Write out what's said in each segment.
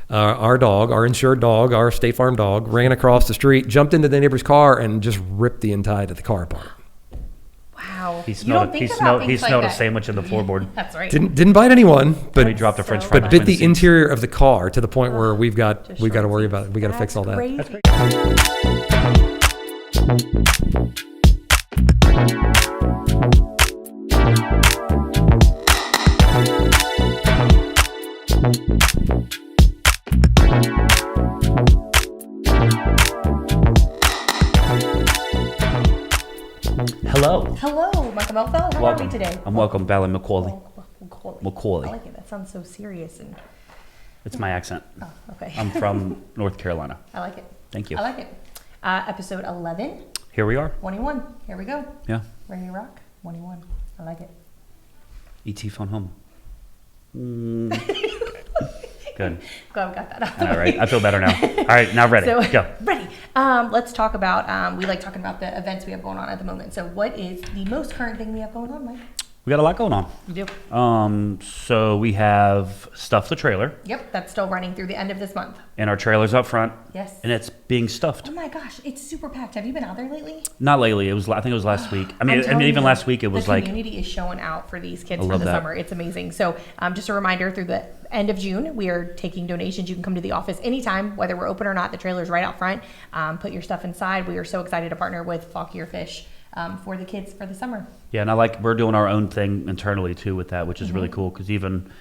our insured dog, our State Farm dog, ran across the street, jumped into the neighbor's car, and just ripped the inside of the car apart. Wow. He smelled a sandwich in the floorboard. That's right. Didn't bite anyone, but he dropped a French fry. But bit the interior of the car to the point where we've got to worry about it. We got to fix all that. That's great. Hello, Michael Melfeld. How are we today? I'm welcome, Valerie McCauley. McCauley. I like it. That sounds so serious. It's my accent. Oh, okay. I'm from North Carolina. I like it. Thank you. I like it. Episode 11. Here we are. 21. Here we go. Yeah. Ready to rock? 21. I like it. E.T. phone home. Good. Glad we got that out. All right. I feel better now. All right. Now ready. Go. Ready. Let's talk about, we like talking about the events we have going on at the moment. So what is the most current thing we have going on, Mike? We got a lot going on. You do. So we have Stuff the Trailer. Yep. That's still running through the end of this month. And our trailer's up front. Yes. And it's being stuffed. Oh my gosh. It's super packed. Have you been out there lately? Not lately. I think it was last week. I mean even last week it was the community is showing out for these kids for the summer. It's amazing. So just a reminder, through the end of June, we are taking donations. You can come to the office anytime, whether we're open or not. The trailer's right out front. Put your stuff inside. We are so excited to partner with Falkier Fish for the kids for the summer. Yeah, and we're doing our own thing internally too with that, which is really cool, because even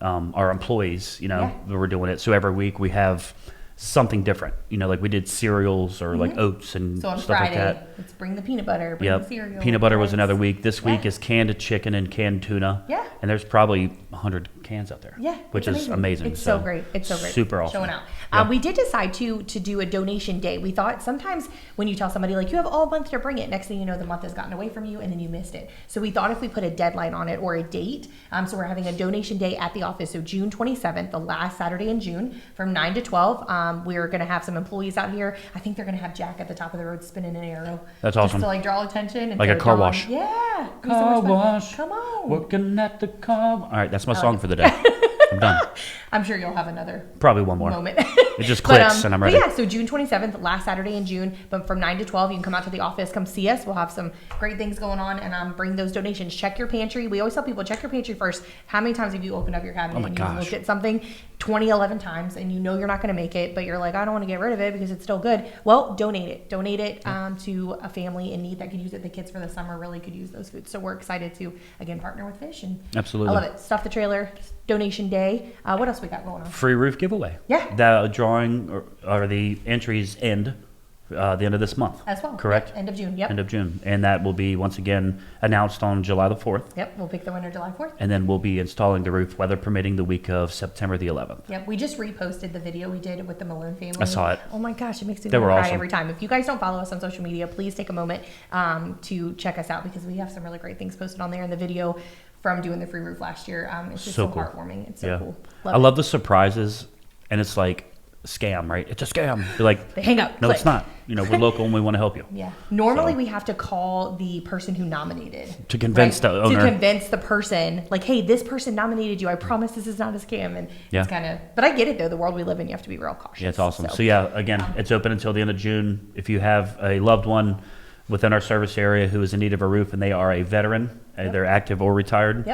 our employees, we're doing it. So every week we have something different, like we did cereals or like oats and so on stuff Friday, like that. Let's bring the peanut butter, bring the cereal. Peanut butter was another week. This week is canned chicken and canned tuna. Yeah. And there's probably 100 cans out there. Yeah. Which is amazing. It's so great. It's so great. Super awesome. Showing out. We did decide to do a donation day. We thought sometimes when you tell somebody like you have all month to bring it, next thing you know the month has gotten away from you and then you missed it. So we thought if we put a deadline on it or a date, so we're having a donation day at the office. So June 27th, the last Saturday in June, from 9 to 12. We're going to have some employees out here. I think they're going to have Jack at the top of the road spinning an arrow. That's awesome. Just to draw attention. And like a car wash. Yeah. Car wash. Come on. Working at the car. All right, that's my song for the day. I'm done. I'm sure you'll have another probably one more moment. It just clicks and I'm ready. But yeah, so June 27th, last Saturday in June, but from 9 to 12, you can come out to the office, come see us. We'll have some great things going on, and bring those donations. Check your pantry. We always tell people, check your pantry first. How many times have you opened up your cabinet and you looked at something 11 times and you know you're not going to make it, but you're like, I don't want to get rid of it because it's still good. Well, donate it. Donate it to a family in need that could use it. The kids for the summer really could use those foods. So we're excited to, again, partner with Fish. And absolutely. I love it. Stuff the Trailer, donation day. What else we got going on? Free roof giveaway. Yeah. The drawing or the entries end the end of this month. As well. Correct? Yep. End of June. Yep. End of June. And that will be once again announced on July the 4th. Yep. We'll pick the winner July 4th. And then we'll be installing the roof, weather permitting, the week of September the 11th. Yep. We just reposted the video we did with the Malone family. I saw it. Oh my gosh, it makes me cry awesome. Every time. If you guys don't follow us on social media, please take a moment to check us out, because we have some really great things posted on there in the video from doing the free roof last year. It's just so cool. Heartwarming. It's so cool. I love the surprises, and it's like scam, right? It's a scam. You're like, they hang up. No, click. it's not. We're local and we want to help you. Yeah. Normally we have to call the person who nominated to convince the owner. To convince the person, like, hey, this person nominated you. I promise this is not a scam. And it's kind of, but I get it though. The world we live in, you have to be real cautious. Yeah, it's awesome. So yeah, again, it's open until the end of June. If you have a loved one within our service area who is in need of a roof and they are a veteran, either active or retired,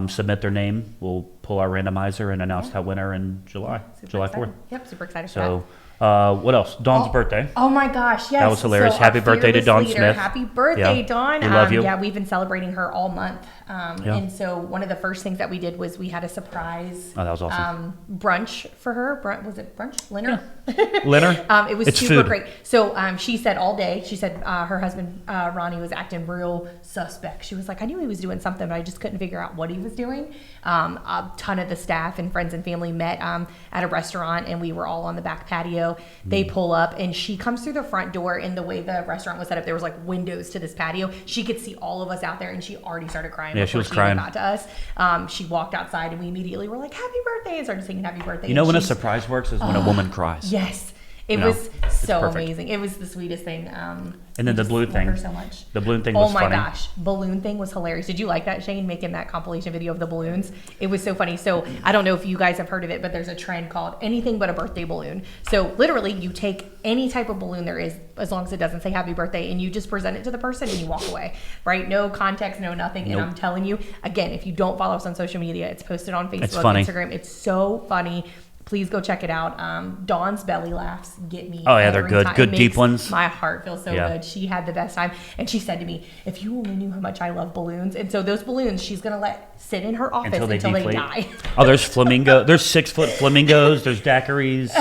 submit their name. We'll pull our randomizer and announce that winner in July 4th. Yep, super excited for that. What else? Dawn's birthday. Oh my gosh, yes. That was hilarious. Happy birthday to Dawn Smith. Happy birthday, Dawn. We love you. Yeah, we've been celebrating her all month. And so one of the first things that we did was we had a surprise that was awesome. Brunch for her. Was it brunch? Dinner? Dinner. It was super great. So she said all day, she said her husband, Ronnie, was acting real suspect. She was like, I knew he was doing something, but I just couldn't figure out what he was doing. A ton of the staff and friends and family met at a restaurant, and we were all on the back patio. They pull up, and she comes through the front door. And the way the restaurant was set up, there was like windows to this patio. She could see all of us out there, and she already started crying. Yeah, she was crying. Got to us. She walked outside, and we immediately were like, "Happy birthday!" and started singing "Happy Birthday." You know when a surprise works is when a woman cries. Yes. It was so amazing. It was the sweetest thing. And then the balloon thing. Love her so much. The balloon thing was funny. Oh my gosh. Balloon thing was hilarious. Did you like that, Shane, making that compilation video of the balloons? It was so funny. So I don't know if you guys have heard of it, but there's a trend called anything but a birthday balloon. So literally you take any type of balloon there is, as long as it doesn't say happy birthday, and you just present it to the person and you walk away, right? No context, no nothing. Nope. And I'm telling you, again, if you don't follow us on social media, it's posted on Facebook, Instagram. It's so funny. Please go check it out. Dawn's belly laughs get me. Oh yeah, they're good. Time. Good deep ones. My heart feels so good. She had the best time, and she said to me, "If you only knew how much I love balloons." And so those balloons, she's gonna let sit in her office until they die. Oh, there's flamingo. There's 6-foot flamingos. There's daiquiris.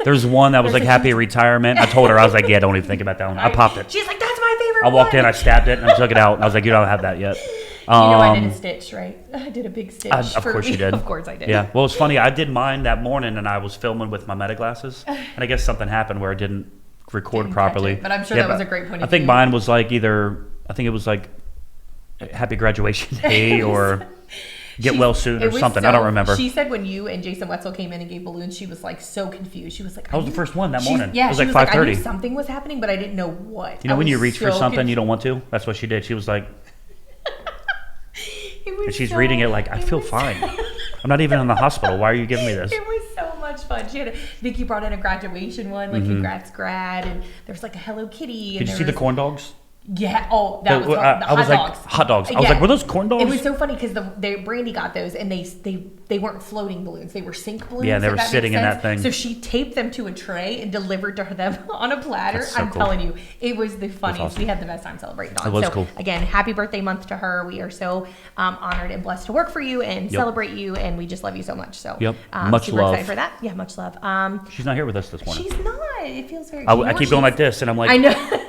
There's one that was like happy retirement. I told her, I was like, yeah, don't even think about that one. I popped it. She's like, that's my favorite. I walked in, I stabbed it, and I took it out. And I was like, you don't have that yet. I did a stitch, right? I did a big stitch. Of course you did. Of course I did. Yeah. Well, it's funny. I did mine that morning, and I was filming with my meta glasses, and I guess something happened where I didn't record properly. But I'm sure that was a great point of view. I think mine was like I think it was like happy graduation day or get well soon or something. I don't remember. She said when you and Jason Wetzel came in and gave balloons, she was like so confused. She was like, I was the first one that morning. Yeah, it was like 5:30. I knew something was happening, but I didn't know what. You know when you reach for something you don't want to? That's what she did. She was like, and she's reading it like, I feel fine. I'm not even in the hospital. Why are you giving me this? It was so much fun. Vicky brought in a graduation one, like congrats grad, and there's like a Hello Kitty. Did you see the corn dogs? Yeah. Oh, that was I was like, dogs. Hot dogs. I was like, were those corn dogs? It was so funny because Brandy got those, and they weren't floating balloons; they were sink balloons. Yeah, they were sitting in that thing. So she taped them to a tray and delivered to them on a platter. That's so I'm cool. telling you, it was the funniest. Awesome. We had the best time celebrating Dawn. It was cool. Again, happy birthday month to her. We are so honored and blessed to work for you and celebrate you, and we just love you so much. So much super love excited for that. Yeah, much love. She's not here with us this morning. She's not. It feels very. I keep going like this, and I'm like, I know.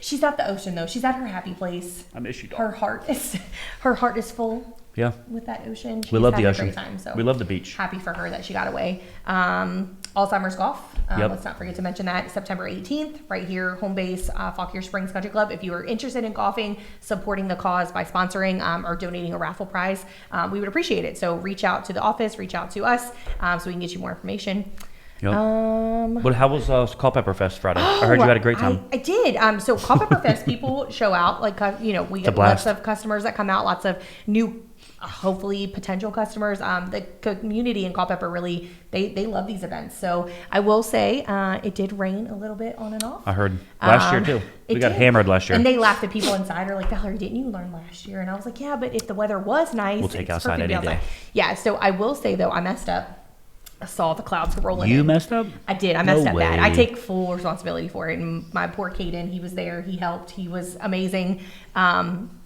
She's at the ocean though. She's at her happy place. I miss you, dog. Her heart is full. Yeah. With that ocean. We love the ocean. A great time, so we love the beach. Happy for her that she got away. Alzheimer's Golf. Let's not forget to mention that September 18th, right here, home base, Fauquier Springs Country Club. If you are interested in golfing, supporting the cause by sponsoring or donating a raffle prize, we would appreciate it. So reach out to the office, reach out to us, so we can get you more information. Yep. But how was Culpeper Fest Friday? I heard you had a great time. I did. So Culpeper Fest, people show out. Like, we get lots of customers that come out, lots of new, hopefully potential customers. The community in Culpeper really, they love these events. So I will say it did rain a little bit on and off. I heard. Last year too. We got hammered last year. And they laughed at people inside are like, Valerie, didn't you learn last year? And I was like, yeah, but if the weather was nice, we'll take outside any day. Yeah, so I will say though, I messed up. I saw the clouds rolling. You in. Messed up? I did. I messed up bad. I take full responsibility for it. And my poor Caden, he was there. He helped. He was amazing.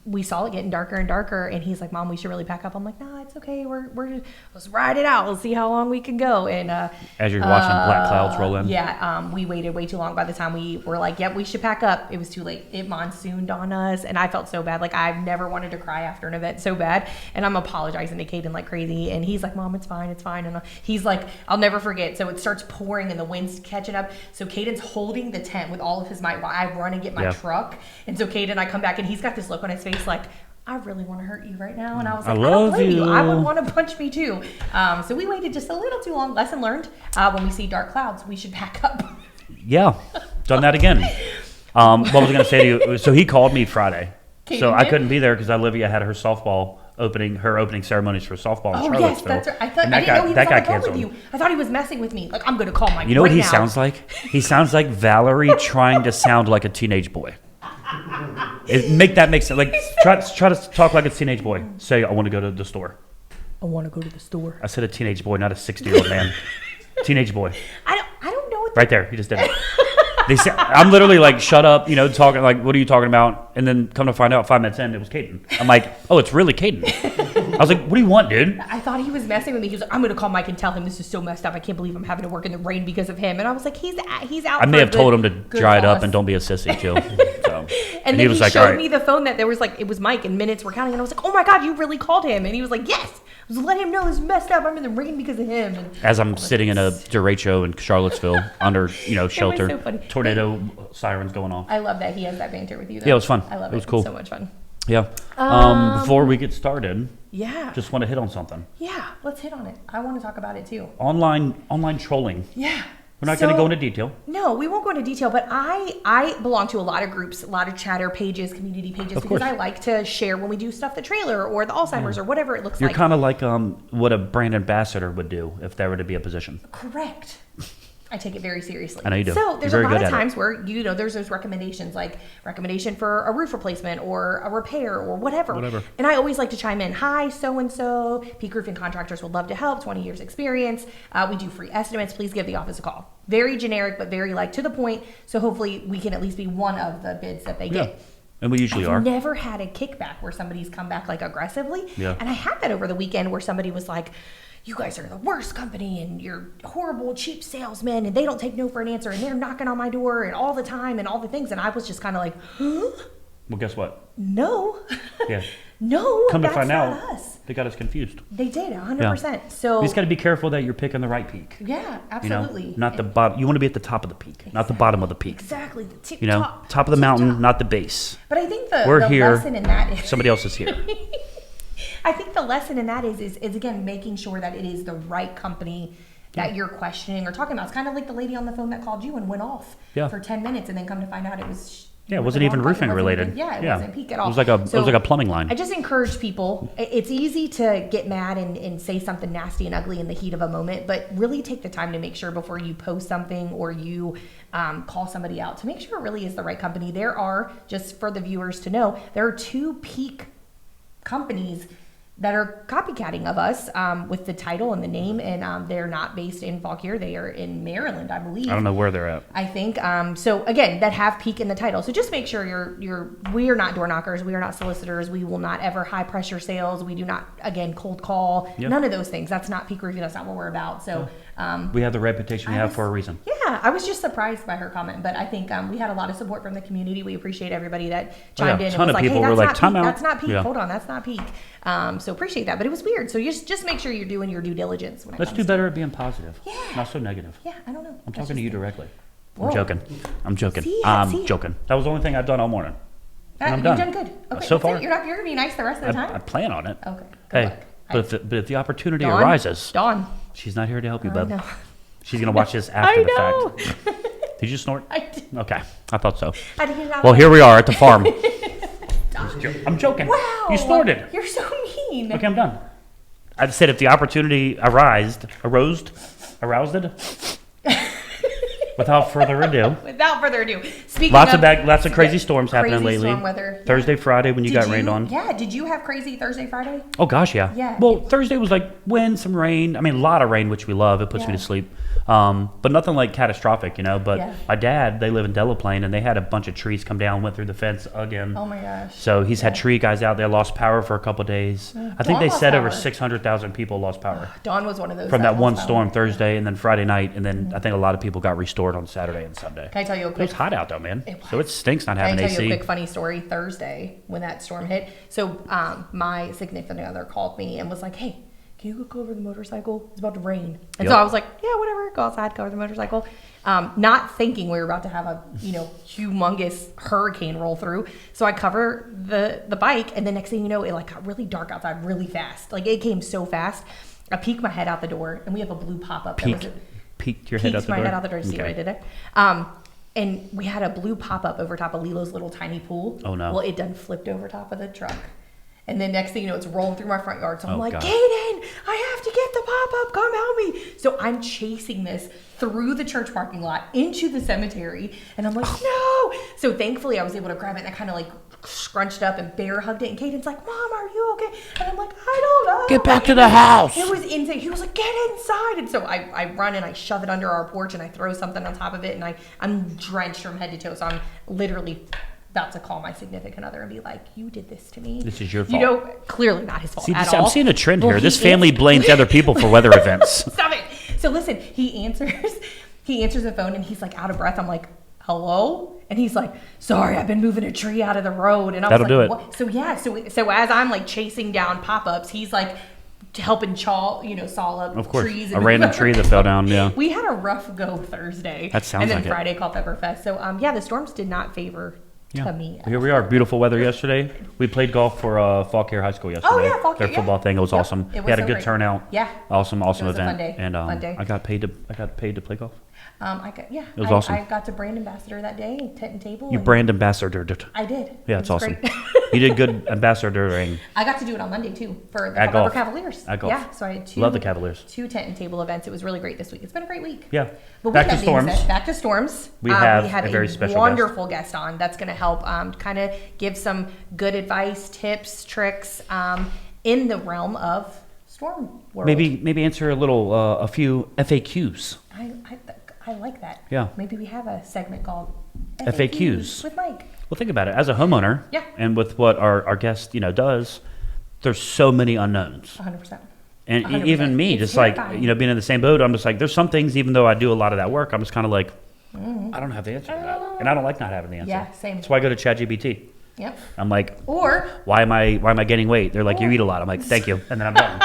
We saw it getting darker and darker, and he's like, "Mom, we should really pack up." I'm like, "Nah, it's okay. Let's ride it out. Let's see how long we can go." And as you're watching black clouds roll in, we waited way too long. By the time we were like, "Yep, we should pack up," it was too late. It monsooned on us, and I felt so bad. Like I've never wanted to cry after an event so bad, and I'm apologizing to Caden like crazy. And he's like, "Mom, it's fine, it's fine." And he's like, "I'll never forget." So it starts pouring, and the wind's catching up. So Caden's holding the tent with all of his might while I run and get my truck. And so Caden, I come back, and he's got this look on his face like, I really want to hurt you right now. And I was like, I don't blame you. I would want to punch me too. So we waited just a little too long. Lesson learned. When we see dark clouds, we should pack up. Yeah, done that again. What was I going to say to you? So he called me Friday. So I couldn't be there because Olivia had her opening ceremonies for softball in Charlottesville. Yes, that's right. I didn't know he was on the phone with you. I thought he was messing with me. Like, I'm going to call Mike. You know what he sounds like? He sounds like Valerie trying to sound like a teenage boy. Make sense. Like try to talk like a teenage boy. Say, I want to go to the store. I want to go to the store. I said a teenage boy, not a 60-year-old man. Teenage boy. I don't know what. Right there, he just did it. They said, I'm literally like, shut up, talking like, what are you talking about? And then come to find out 5 minutes in, it was Caden. I'm like, oh, it's really Caden. I was like, what do you want, dude? I thought he was messing with me. He was like, I'm going to call Mike and tell him this is so messed up. I can't believe I'm having to work in the rain because of him. And I was like, he's out. I may have told him to dry it up and don't be a sissy, too. So, and then he like, showed me the phone that there was like, it was Mike and minutes were counting. And I was like, oh my God, you really called him. And he was like, yes. I was let him know this is messed up. I'm in the rain because of him. And as I'm sitting in a derecho in Charlottesville under, shelter, so tornado sirens going off. I love that he has that banter with you, though. Yeah, it was fun. I love it. It was cool. So much fun. Yeah. Before we get started, just want to hit on something. Yeah, let's hit on it. I want to talk about it too. Online trolling. Yeah. We're not going to go into detail. No, we won't go into detail, but I belong to a lot of groups, a lot of chatter pages, community pages, because I like to share when we do stuff, the trailer or the Alzheimer's or whatever it looks like. You're kind of like what a brand ambassador would do if there were to be a position. Correct. I take it very seriously. I know you do. So there's a lot of times where, there's those recommendations, like recommendation for a roof replacement or a repair or whatever. And I always like to chime in, hi, so-and-so, Peak Roofing Contractors would love to help, 20 years experience. We do free estimates. Please give the office a call. Very generic, but very to the point. So hopefully we can at least be one of the bids that they get. And we usually are. I've never had a kickback where somebody's come back aggressively. Yeah. And I had that over the weekend where somebody was like, you guys are the worst company and you're horrible, cheap salesmen and they don't take no for an answer and they're knocking on my door and all the time and all the things. And I was just kind of like, huh? Well, guess what? No. Yeah. No, come to that's find not out, us. they got us confused. They did, 100%. Yeah. So you just got to be careful that you're picking the right peak. Yeah, absolutely. Not the bottom. You want to be at the top of the peak, not the bottom of the peak. Exactly. Top of the mountain, not the base. But I think We're the here, lesson in that is somebody else is here. I think the lesson in that is again making sure that it is the right company that you're questioning or talking about. It's kind of like the lady on the phone that called you and went off for 10 minutes and then come to find out it was. Yeah, it wasn't even roofing related. It wasn't Peak at all. It was like a plumbing line. I just encourage people. It's easy to get mad and say something nasty and ugly in the heat of a moment, but really take the time to make sure before you post something or you call somebody out to make sure it really is the right company. There are, just for the viewers to know, there are 2 Peak companies that are copycatting of us with the title and the name, and they're not based in Fauquier. They are in Maryland, I believe. I don't know where they're at. I think so. Again, that have Peak in the title. So just make sure we are not door knockers. We are not solicitors. We will not ever high pressure sales. We do not cold call. Yep. None of those things. That's not Peak Roofing. That's not what we're about. So we have the reputation we have for a reason. Yeah, I was just surprised by her comment, but I think we had a lot of support from the community. We appreciate everybody that chimed in and was like, "Hey, that's not Peak. Hold on, that's not Peak." So appreciate that, but it was weird. So just make sure you're doing your due diligence. Let's do better at being positive. Yeah. Not so negative. Yeah, I don't know. I'm talking to you directly. Whoa. I'm joking. I'm joking. Joking. That was the only thing I've done all morning. And I'm You've done. done good. Okay, so far. You're gonna be nice the rest of the time? I plan on it. Okay. Good luck. But if the opportunity arises, Dawn. She's not here to help you, I bub. know. She's going to watch this after the fact. Did you snort? I did. Okay. I thought so. I did not. Well, here we are at the farm. I'm joking. Wow. You snorted. You're so mean. Okay, I'm done. I said if the opportunity aroused it. Without further ado. Speaking lots of crazy storms happening lately. Storm weather. Thursday, Friday when you got rained on. Yeah. Did you have crazy Thursday, Friday? Oh gosh, yeah. Yeah. Well, Thursday was like wind, some rain. I mean, a lot of rain, which we love. It puts me to sleep. But nothing like catastrophic, But my dad, they live in Delaplane, and they had a bunch of trees come down, went through the fence again. Oh my gosh. So he's had tree guys out there, lost power for a couple of days. I think they said over 600,000 people lost power. Dawn was one of those. From that one storm Thursday and then Friday night, and then I think a lot of people got restored on Saturday and Sunday. Can I tell you a quick? It was hot out though, man. So it stinks not having AC. Can I tell you a quick funny story? Thursday when that storm hit, so my significant other called me and was like, "Hey, can you go cover the motorcycle? It's about to rain." And so I was like, "Yeah, whatever. Go outside, cover the motorcycle." Not thinking we were about to have a humongous hurricane roll through. So I cover the bike, and the next thing you know, it got really dark outside really fast. It came so fast. I peeked my head out the door, and we have a blue pop-up. Peeked your head out the door? Peeked my head out the door to see what I did there. And we had a blue pop-up over top of Lilo's little tiny pool. Oh, no. Well, it done flipped over top of the truck. And then next thing you know, it's rolling through my front yard. So I'm like, God. Kaden, I have to get the pop-up. Come help me. So I'm chasing this through the church parking lot into the cemetery. And I'm like, no. So thankfully, I was able to grab it. And I kind of scrunched up and bear hugged it. And Kaden's like, Mom, are you okay? And I'm like, I don't know. Get back to the house. It was insane. He was like, get inside. And so I run and I shove it under our porch and I throw something on top of it. And I'm drenched from head to toe. So I'm literally about to call my significant other and be like, you did this to me. This is your fault. Clearly not his fault at I'm all. seeing a trend here. This family blames other people for weather events. Stop it. So listen, he answers the phone and he's out of breath. I'm like, hello? And he's like, sorry, I've been moving a tree out of the road. And I was That'll like, do it. what? So yeah, so as I'm chasing down pop-ups, he's helping saw up of course, trees. A random tree that fell down, yeah. We had a rough go Thursday. That sounds And then like Friday called Pepperfest. So the storms did not favor to me. Here we are. Beautiful weather yesterday. We played golf for Fauquier High School yesterday. Oh, yeah, Fauquier, their football thing. It was awesome. It was we had a so good great. turnout. Yeah. Awesome It was a event. fun day. And Fun day. I got paid to play golf. It was awesome. I got to brand ambassador that day, tent and table. You and brand ambassador. I did. Yeah, It it's was awesome. great. You did good ambassadoring. I got to do it on Monday too for the At golf. Cavaliers. At golf. Yeah, so I had Love the Cavaliers. 2 tent and table events. It was really great this week. It's been a great week. Yeah. But Back with to that being storms. said, back to storms. We have a very special wonderful guest on that's going to help kind of give some good advice, tips, tricks in the realm of storm world. Maybe answer a few FAQs. I like that. Yeah. Maybe we have a segment called FAQs. with Mike. Well, think about it. As a homeowner, Yeah. and with what our guest does, there's so many unknowns. 100%. And 100%. even me, It's just like terrifying. being in the same boat, I'm just like, there's some things. Even though I do a lot of that work, I'm just kind of like, I don't have the answer to that, and I don't like not having the answer. Yeah, same. That's why I go to ChatGPT. Yep. I'm like, Or why am I gaining weight? They're like, you eat a lot. I'm like, thank you, and then I'm done.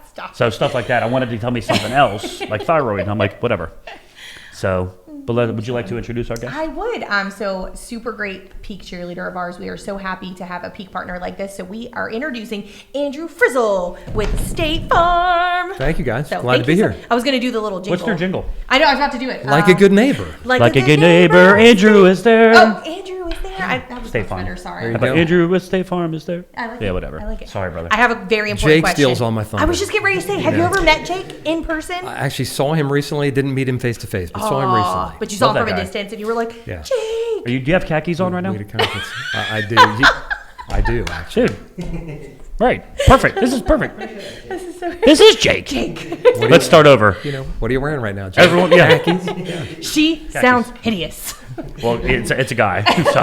stop. So stuff like that. I wanted to tell me something else, like thyroid. And I'm like, whatever. So, but would you like to introduce our guest? I would. So super great Peak cheerleader of ours. We are so happy to have a Peak partner like this. So we are introducing Andrew Frizzle with State Farm. Thank you, guys. So Glad thank to be you here. I was going to do the little jingle. What's their jingle? I know. I was about to do it. Like a good neighbor. Like a good neighbor, Andrew is there. Oh, Andrew is there. That was State much Farm. better. Sorry. There you How about go. Andrew with State Farm is there? I like Yeah, it. whatever. I like it. Sorry, brother. I have a very important Jake question. steals all my thunder. I was just getting ready to say, have you ever met Jake in person? I actually saw him recently. Didn't meet him face to face, but saw him recently. But you saw Love him from that a guy. distance, and you were like, Yeah. Jake. Do you have khakis on right now? We had a conference. I do. I do, actually. Dude. Right. Perfect. This is perfect. This is so This is Jake. Jake. Let's start over. What are you wearing right now, Jake? Everyone, yeah. She sounds hideous. Well, it's a guy. So,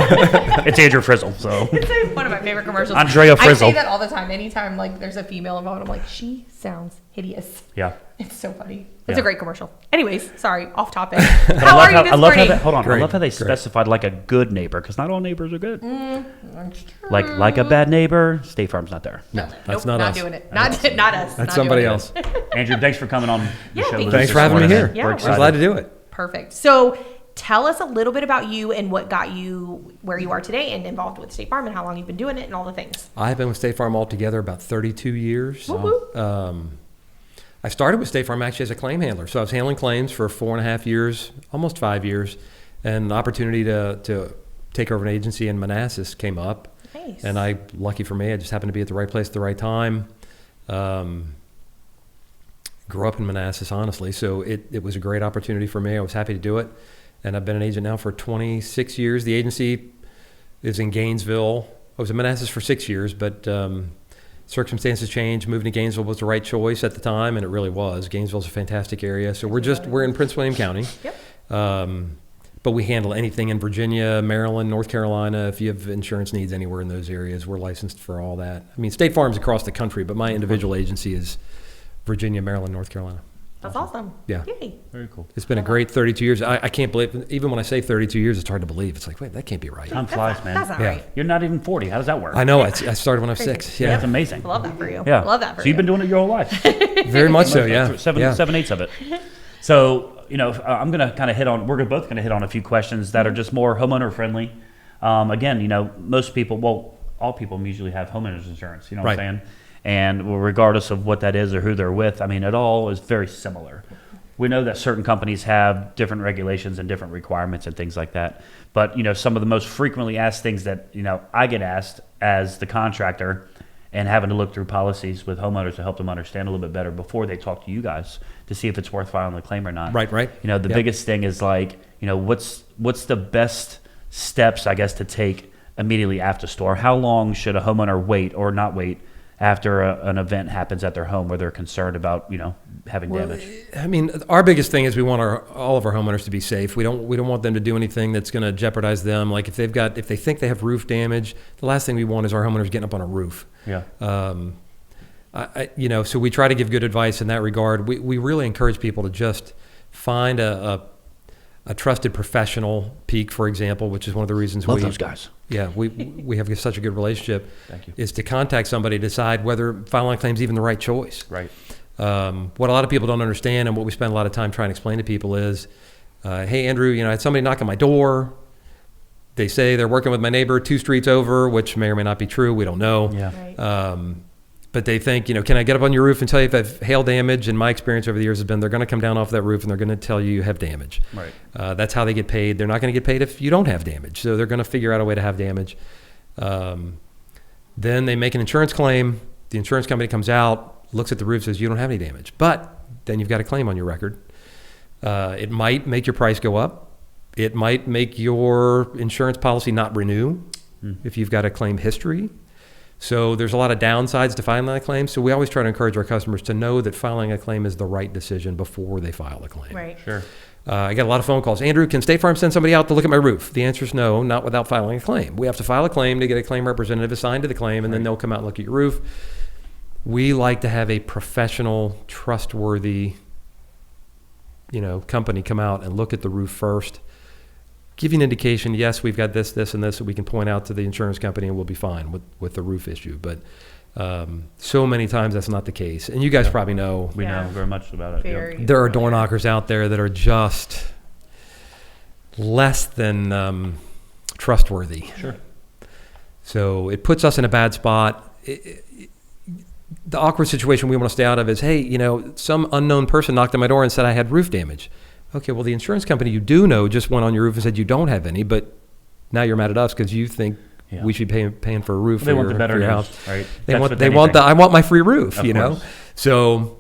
it's Andrew Frizzle. So It's one of my favorite commercials. Andrea Frizzle. I say that all the time. Anytime like there's a female involved, I'm like, she sounds hideous. yeah. It's so funny. It's Yeah. a great commercial. Anyways, sorry, off topic. But How are you this I love morning? how hold on. I Great, love how they great. specified like a good neighbor because not all neighbors are good. That's true. Like a bad neighbor, State Farm's not there. No, that's Nope, not us. doing it. Not us. That's not somebody doing it. else. Andrew, thanks for coming on the Yeah, show. thank with you. us Thanks this for having me morning. here. Yeah, We're we're I'm excited. glad to do it. Perfect. So tell us a little bit about you and what got you where you are today and involved with State Farm and how long you've been doing it and all the things. I've been with State Farm altogether about 32 years. Woo-hoo. I started with State Farm actually as a claim handler. So I was handling claims for 4.5 years, almost 5 years. And the opportunity to take over an agency in Manassas came up. Nice. And lucky for me, I just happened to be at the right place at the right time. Grew up in Manassas, honestly. So it was a great opportunity for me. I was happy to do it. And I've been an agent now for 26 years. The agency is in Gainesville. I was in Manassas for 6 years, but circumstances changed. Moving to Gainesville was the right choice at the time, and it really was. Gainesville's a fantastic area. So we're in Prince William County. Yep. But we handle anything in Virginia, Maryland, North Carolina. If you have insurance needs anywhere in those areas, we're licensed for all that. I mean, State Farm's across the country, but my individual agency is Virginia, Maryland, North Carolina. That's awesome. Yeah. Yay. Very cool. It's been a great 32 years. I can't believe, even when I say 32 years, it's hard to believe. It's like, wait, that can't be right. Time flies, man. That's not Yeah. right. You're not even 40. How does that work? I know. I started when I was 6. Yeah, Yeah, it's amazing. I love that for you. Yeah. I love that for So you. you've been doing it your whole life. very much so. Yeah, Seven yeah. eighths of it. So, I'm going to kind of we're both going to hit on a few questions that are just more homeowner friendly. Again, most people, all people usually have homeowners insurance, you know what Right. I'm saying? And regardless of what that is or who they're with, I mean, it all is very similar. We know that certain companies have different regulations and different requirements and things like that. But, some of the most frequently asked things that, I get asked as the contractor and having to look through policies with homeowners to help them understand a little bit better before they talk to you guys to see if it's worth filing the claim or not. Right. The Yep. biggest thing is like, what's the best steps, I guess, to take immediately after storm? How long should a homeowner wait or not wait after an event happens at their home where they're concerned about, having damage? I mean, our biggest thing is we want all of our homeowners to be safe. We don't want them to do anything that's going to jeopardize them. Like if they think they have roof damage, the last thing we want is our homeowners getting up on a roof. Yeah. So we try to give good advice in that regard. We really encourage people to just find a trusted professional, Peak, for example, which is one of the reasons Love those guys. Yeah, we have such a good relationship. Thank you. Is to contact somebody to decide whether filing a claim is even the right choice. Right. What a lot of people don't understand, and what we spend a lot of time trying to explain to people is, hey, Andrew, I had somebody knock on my door. They say they're working with my neighbor 2 streets over, which may or may not be true. We don't know. Yeah. Right. But they think, can I get up on your roof and tell you if I have hail damage? And my experience over the years has been they're going to come down off that roof and they're going to tell you have damage. Right. That's how they get paid. They're not going to get paid if you don't have damage. So they're going to figure out a way to have damage. Then they make an insurance claim. The insurance company comes out, looks at the roof, says you don't have any damage. But then you've got a claim on your record. It might make your price go up. It might make your insurance policy not renew if you've got a claim history. So there's a lot of downsides to filing a claim. So we always try to encourage our customers to know that filing a claim is the right decision before they file a claim. Right. Sure. I get a lot of phone calls. Andrew, can State Farm send somebody out to look at my roof? The answer is no, not without filing a claim. We have to file a claim to get a claim representative assigned to the claim, and then they'll come out and look at your roof. We like to have a professional, trustworthy, company come out and look at the roof first. Give you an indication, yes, we've got this, and this that we can point out to the insurance company and we'll be fine with the roof issue. But so many times that's not the case. And you guys probably know. We know very much about it. Very There are door knockers out there that are just less than trustworthy. Sure. So it puts us in a bad spot. The awkward situation we want to stay out of is, hey, some unknown person knocked on my door and said I had roof damage. Okay, well, the insurance company you do know just went on your roof and said you don't have any, but now you're mad at us because you think we should be paying for a roof They for want your, the better for your news, house. right? They want I want my free roof, Of course. So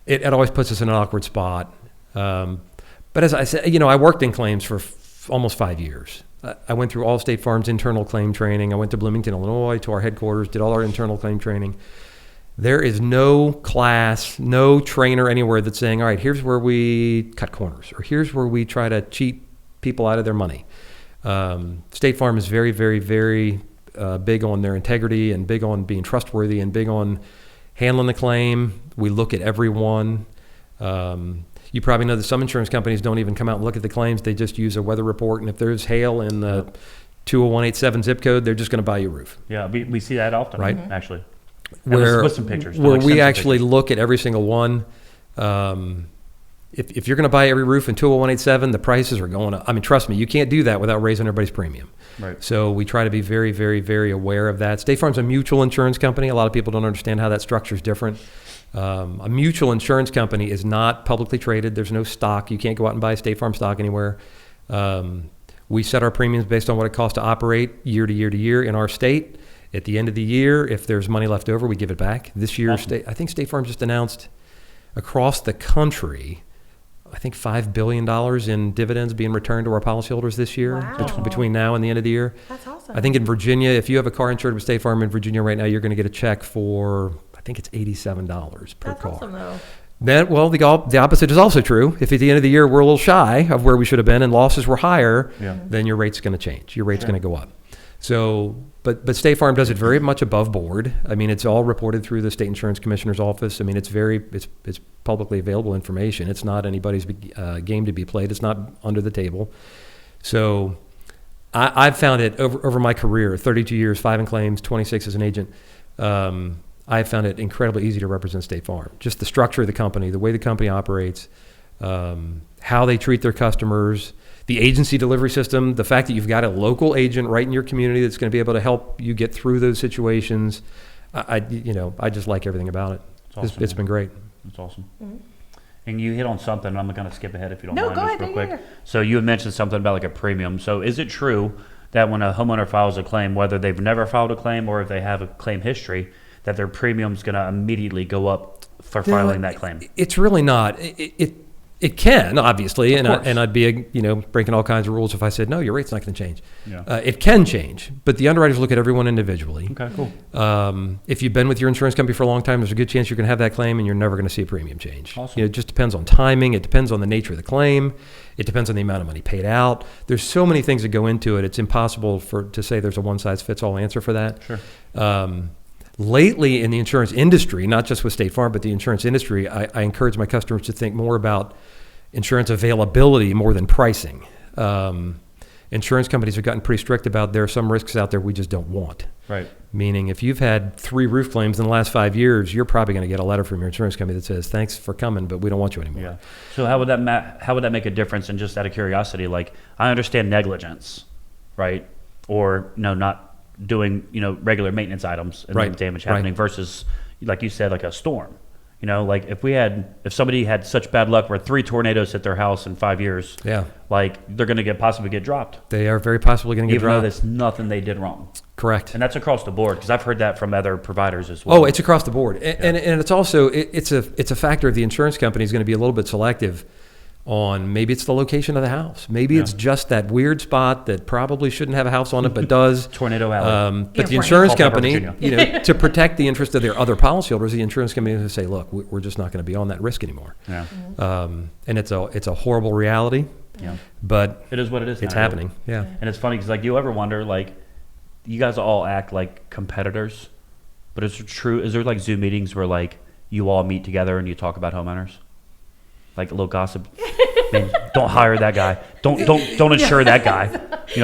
it always puts us in an awkward spot. But as I said, I worked in claims for almost 5 years. I went through all State Farm's internal claim training. I went to Bloomington, Illinois, to our headquarters, did all our internal claim training. There is no class, no trainer anywhere that's saying, all right, here's where we cut corners, or here's where we try to cheat people out of their money. State Farm is very, very, very big on their integrity and big on being trustworthy and big on handling the claim. We look at everyone. You probably know that some insurance companies don't even come out and look at the claims. They just use a weather report, and if there's hail in the 20187 zip code, they're just going to buy you a roof. Yeah, we see that often, Right. Actually. With some pictures. Where Like, we send some actually pictures. look at every single one. If you're going to buy every roof in 20187, the prices are going up. I mean, trust me, you can't do that without raising everybody's premium. Right. So we try to be very, very, very aware of that. State Farm's a mutual insurance company. A lot of people don't understand how that structure is different. A mutual insurance company is not publicly traded. There's no stock. You can't go out and buy State Farm stock anywhere. We set our premiums based on what it costs to operate year to year to year in our state. At the end of the year, if there's money left over, we give it back. This year, Awesome. I think State Farm just announced across the country, I think $5 billion in dividends being returned to our policyholders this year. Wow. Between now and the end of the year. That's awesome. I think in Virginia, if you have a car insured with State Farm in Virginia right now, you're going to get a check for, I think it's $87 per That's car. awesome, though. Then, well, the opposite is also true. If at the end of the year we're a little shy of where we should have been and losses were higher, then your rate's going to change. Your rate's going to go up. So, but State Farm does it very much above board. I mean, it's all reported through the State Insurance Commissioner's office. I mean, it's publicly available information. It's not anybody's game to be played. It's not under the table. So, I've found it over my career, 32 years, 5 in claims, 26 as an agent. I've found it incredibly easy to represent State Farm. Just the structure of the company, the way the company operates, how they treat their customers, the agency delivery system, the fact that you've got a local agent right in your community that's going to be able to help you get through those situations. I just like everything about it. Awesome, It's been great. That's awesome. Mm-hmm. And you hit on something. I'm going to skip ahead if you don't No, mind, go just ahead, real no, quick. you're- So you had mentioned something about like a premium. So is it true that when a homeowner files a claim, whether they've never filed a claim or if they have a claim history, that their premium's going to immediately go up for filing that claim? It's really not. It can, obviously, and course. I'd be breaking all kinds of rules if I said, no, your rate's not going to change. Yeah. It can change, but the underwriters look at everyone individually. Okay, cool. If you've been with your insurance company for a long time, there's a good chance you're going to have that claim and you're never going to see a premium change. Awesome. It just depends on timing. It depends on the nature of the claim. It depends on the amount of money paid out. There's so many things that go into it. It's impossible to say there's a one-size-fits-all answer for that. Sure. Lately in the insurance industry, not just with State Farm, but the insurance industry, I encourage my customers to think more about insurance availability more than pricing. Insurance companies have gotten pretty strict about there are some risks out there we just don't want. Right. Meaning if you've had 3 roof claims in the last 5 years, you're probably going to get a letter from your insurance company that says, thanks for coming, but we don't want you anymore. Yeah. So how would that make a difference? And just out of curiosity, like I understand negligence, right? or not doing regular maintenance items and then damage happening versus, like you said, like a storm. Like if somebody had such bad luck where 3 tornadoes hit their house in 5 years, like they're going to possibly get dropped. They are very possibly going to get dropped. Even though there's nothing they did wrong. Correct. And that's across the board, because I've heard that from other providers as well. Oh, it's across the board. And it's also, it's a factor of the insurance company is going to be a little bit selective on maybe it's the location of the house. Maybe it's just that weird spot that probably shouldn't have a house on it, but does. Tornado alley. But the insurance company, to protect the interest of their other policyholders, the insurance company is going to say, look, we're just not going to be on that risk anymore. Yeah. And it's a horrible reality. Yeah. But it is what it is. It's now, happening. Yeah. And it's funny because like you ever wonder, like, you guys all act like competitors, but is there like Zoom meetings where like you all meet together and you talk about homeowners? Like a little gossip. Man, don't hire that guy. Don't insure that guy.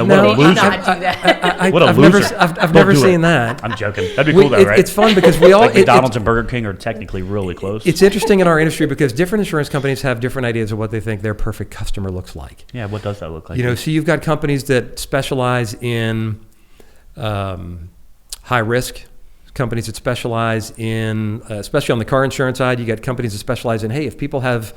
What a loser. What a loser. I've never seen that. I'm joking. That'd be cool though, right? It's fun because we all like McDonald's and Burger King are technically really close. It's interesting in our industry because different insurance companies have different ideas of what they think their perfect customer looks like. Yeah, what does that look like? So you've got companies that specialize in high risk. Companies that specialize in, especially on the car insurance side, you got companies that specialize in, hey, if people have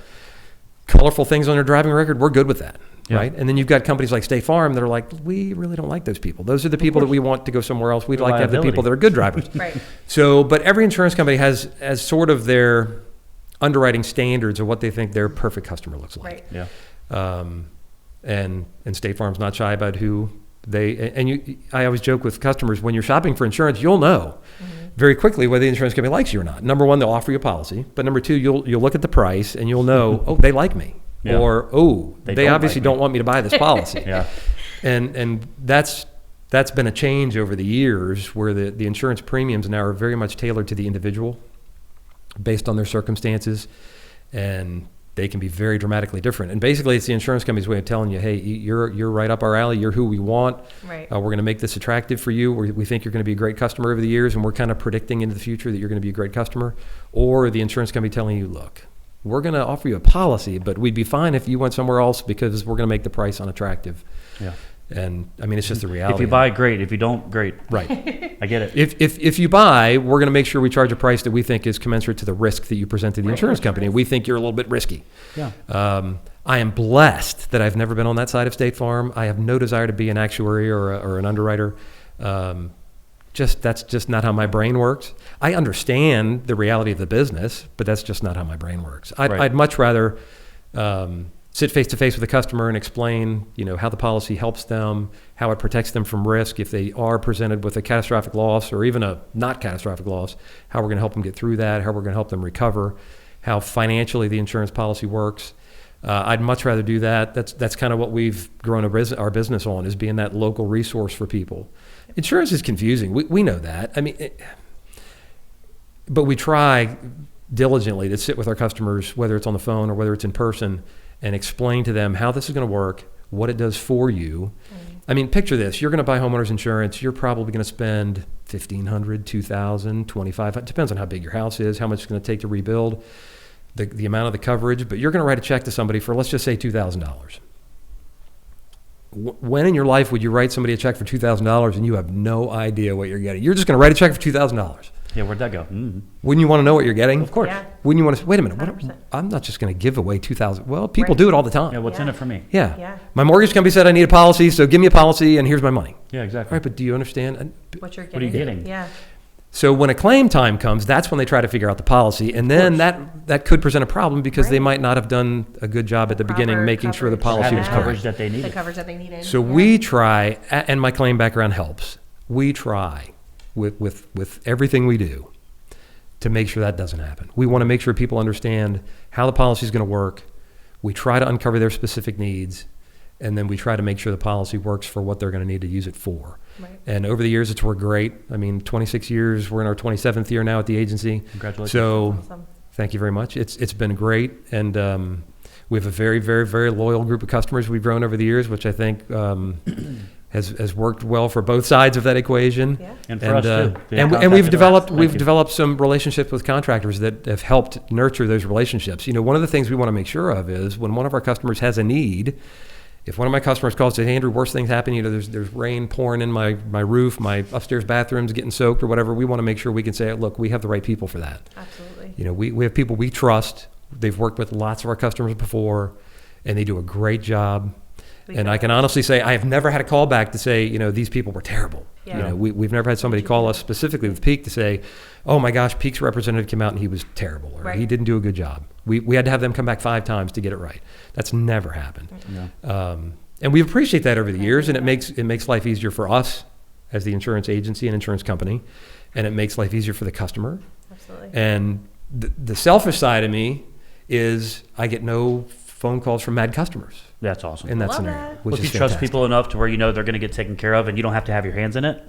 colorful things on their driving record, we're good with that, right? And then you've got companies like State Farm that are like, we really don't like those people. Those are the people that we want to go somewhere else. We'd like to have the people that are good drivers. Right. So, but every insurance company has sort of their underwriting standards of what they think their perfect customer looks like. Right. Yeah. And State Farm's not shy about who I always joke with customers, when you're shopping for insurance, you'll know very quickly whether the insurance company likes you or not. Number one, they'll offer you a policy, but number two, you'll look at the price and you'll know, oh, they like me, or they obviously don't want me to buy this policy. Yeah, and that's been a change over the years where the insurance premiums now are very much tailored to the individual, based on their circumstances, and they can be very dramatically different. And basically, it's the insurance company's way of telling you, hey, you're right up our alley. You're who we want. Right. We're going to make this attractive for you. We think you're going to be a great customer over the years, and we're kind of predicting into the future that you're going to be a great customer. Or the insurance company telling you, look, we're going to offer you a policy, but we'd be fine if you went somewhere else because we're going to make the price unattractive. Yeah. And I mean, it's just the reality. If you buy, great. If you don't, great. Right. I get it. If you buy, we're going to make sure we charge a price that we think is commensurate to the risk that you present to the insurance company. We think you're a little bit risky. Yeah. I am blessed that I've never been on that side of State Farm. I have no desire to be an actuary or an underwriter. That's just not how my brain works. I understand the reality of the business, but that's just not how my brain works. I'd much rather sit face to face with a customer and explain, how the policy helps them, how it protects them from risk if they are presented with a catastrophic loss or even a not catastrophic loss, how we're going to help them get through that, how we're going to help them recover, how financially the insurance policy works. I'd much rather do that. That's kind of what we've grown our business on, is being that local resource for people. Insurance is confusing. We know that. I mean, but we try diligently to sit with our customers, whether it's on the phone or whether it's in person, and explain to them how this is going to work, what it does for you. I mean, picture this. You're going to buy homeowners insurance. You're probably going to spend $1,500, $2,000, $2,500. It depends on how big your house is, how much it's going to take to rebuild, the amount of the coverage. But you're going to write a check to somebody for, let's just say, $2,000. When in your life would you write somebody a check for $2,000 and you have no idea what you're getting? You're just going to write a check for $2,000. Yeah, where'd that go? Mm-hmm. Wouldn't you want to know what you're getting? Of course. Yeah. Wouldn't you want to say, wait a minute, I'm not just going to give away $2,000. Well, people do it all the time. Yeah, what's in it for me? Yeah. My mortgage company said I need a policy, so give me a policy and here's my money. Yeah, exactly. All right, but do you understand? What you're getting? What are you getting? Yeah. So when a claim time comes, that's when they try to figure out the policy, and then that could present a problem because they might not have done a good job at the beginning making sure the policy was covered. Coverage that they needed. The coverage that they needed. So we try, and my claim background helps, we try with everything we do to make sure that doesn't happen. We want to make sure people understand how the policy is going to work. We try to uncover their specific needs, and then we try to make sure the policy works for what they're going to need to use it for. Right. And over the years, it's worked great. I mean, 26 years, we're in our 27th year now at the agency. Congratulations. So Awesome. Thank you very much. It's been great. And we have a very, very, very loyal group of customers we've grown over the years, which I think has worked well for both sides of that equation. Yeah. And for us too. And we've developed some relationships with contractors that have helped nurture those relationships. One of the things we want to make sure of is when one of our customers has a need, If one of my customers calls and says, Andrew, worst things happen, there's rain pouring in my roof, my upstairs bathroom's getting soaked or whatever, we want to make sure we can say, look, we have the right people for that. Absolutely. We have people we trust. They've worked with lots of our customers before, and they do a great job. And I can honestly say I have never had a call back to say, these people were terrible. Yeah. We've never had somebody call us specifically with Peak to say, oh my gosh, Peak's representative came out and he was terrible, or he didn't do a good job. We had to have them come back 5 times to get it right. That's never happened. Yeah. And we appreciate that over the years, and it makes life easier for us as the insurance agency and insurance company, and it makes life easier for the customer. Absolutely. And the selfish side of me is I get no phone calls from mad customers. That's awesome. In that Love scenario, that. which If you is trust fantastic. people enough to where they're going to get taken care of and you don't have to have your hands in it,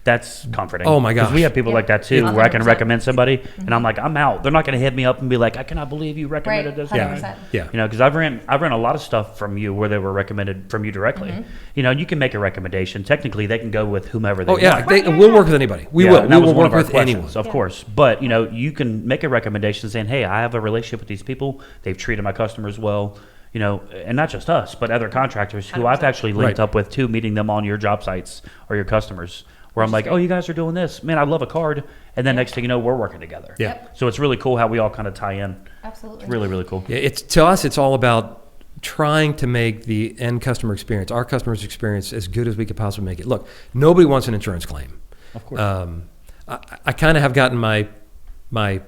that's comforting. Oh my gosh. Because we have people like that too, where I can 100%. recommend somebody and I'm like, I'm out. They're not going to hit me up and be like, I cannot believe you recommended this. 100%. Yeah. Because I've ran a lot of stuff from you where they were recommended from you directly. You can make a recommendation. Technically, they can go with whomever they want. We'll work with anybody. We will work with anyone. Of course. But, you can make a recommendation saying, hey, I have a relationship with these people. They've treated my customers well. And not just us, but other contractors who I've 100%. actually linked up with too, meeting them on your job sites or your customers, where I'm like, oh, you guys are doing this. Man, I love a card. And then next thing you know, we're working together. Yeah. So it's really cool how we all kind of tie in. Absolutely. It's really, really cool. Yeah, to us, it's all about trying to make the end customer experience, our customer's experience, as good as we could possibly make it. Look, nobody wants an insurance claim. Of course. I kind of have gotten my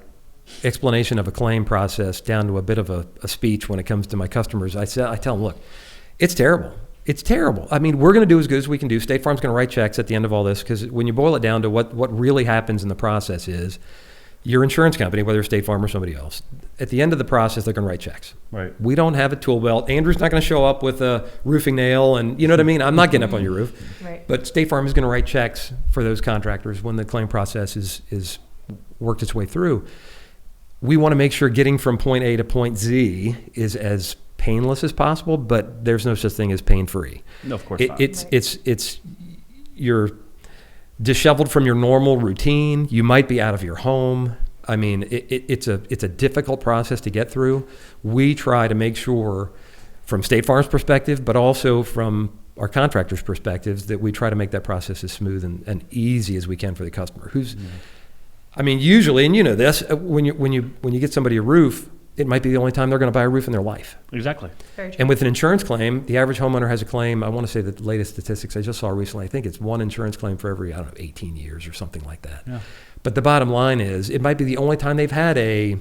explanation of a claim process down to a bit of a speech when it comes to my customers. I tell them, look, it's terrible. It's terrible. I mean, we're going to do as good as we can do. State Farm's going to write checks at the end of all this, because when you boil it down to what really happens in the process is your insurance company, whether it's State Farm or somebody else, at the end of the process, they're going to write checks. Right. We don't have a tool belt. Andrew's not going to show up with a roofing nail, and you know what I mean? I'm not getting up on your roof. Right. But State Farm is going to write checks for those contractors when the claim process is worked its way through. We want to make sure getting from point A to point Z is as painless as possible, but there's no such thing as pain-free. No, of course not. It's you're disheveled from your normal routine. You might be out of your home. I mean, it's a difficult process to get through. We try to make sure, from State Farm's perspective, but also from our contractors' perspectives, that we try to make that process as smooth and easy as we can for the customer. I mean, usually, and you know this, when you get somebody a roof, it might be the only time they're going to buy a roof in their life. Exactly. Very true. And with an insurance claim, the average homeowner has a claim. I want to say the latest statistics I just saw recently, I think it's one insurance claim for every, 18 years or something like that. Yeah. But the bottom line is, it might be the only time they've had a